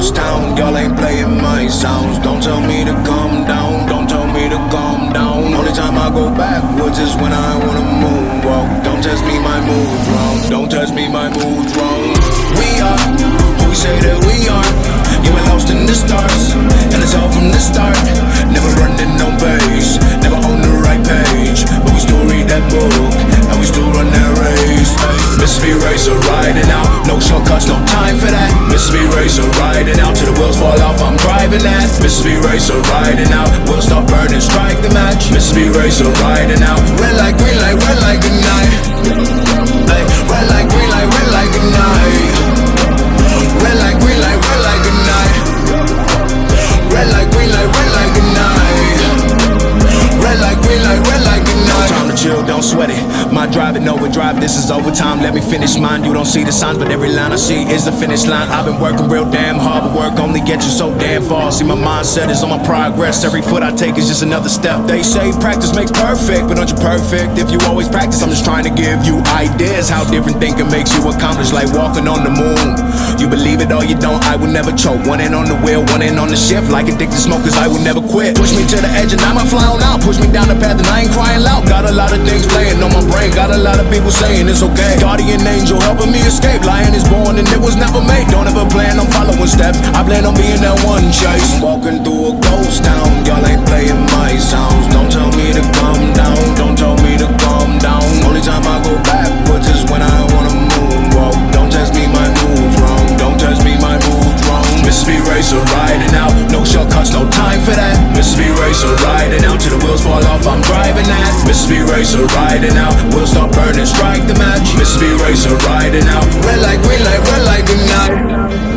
ghost town. Y'all ain't playing my sounds. Don't tell me to calm down, don't tell me to calm down. Only time I go backwards is when I wanna moonwalk. Don't test me, my mood's wrong. Don't test me, my mood's wrong. We are who we say that we are. You were lost in the stars, and it's all from the start. Never running no base, never on the right page, but we still read that book, and we still run that race. Mystery racer riding out, no shortcuts, no time for that. Mystery racer riding out, till the wheels fall off, I'm driving that. Mystery racer riding out, we'll stop burning, strike the match. Mystery racer riding out, red light, green light, red light, good night. Ay, red light, green light, red light, good night. Red light, green light, red light, good night. Red light, green light, red light, good night. Red light, green light, red light, good night. Time to chill, don't sweat it. My driving overdrive, this is overtime. Let me finish mine. You don't see the signs, but every line I see is the finish line. I've been working real damn hard, but work only gets you so damn far. See, my mindset is on my progress. Every foot I take is just another step. They say practice makes perfect, but aren't you perfect if you always practice? I'm just trying to give you ideas how different thinking makes you accomplish, like walking on the moon. You believe it or you don't, I will never choke. One in on the wheel, one in on the shift. Like addicted smokers, I will never quit. Push me to the edge and I'ma fly on out. Push me down the path and I ain't crying loud. Got a lot of things playing on my brain, got a lot of people saying it's okay. Guardian angel helping me escape. Lion is born and it was never made. Don't ever plan on following steps, I plan on being that one chase. Walking through a ghost town, y'all ain't playing my sounds. Don't tell me to calm down, don't tell me to calm down. Only time I go backwards is when I wanna moonwalk. Don't test me, my mood's wrong. Don't test me, my mood's wrong. Mystery racer riding out, no shortcuts, no time for that. Mystery racer riding out, till the wheels fall off, I'm driving that. Mystery racer riding out, we'll stop burning, strike the match. Mystery racer riding out, red light, green light, red light, good night.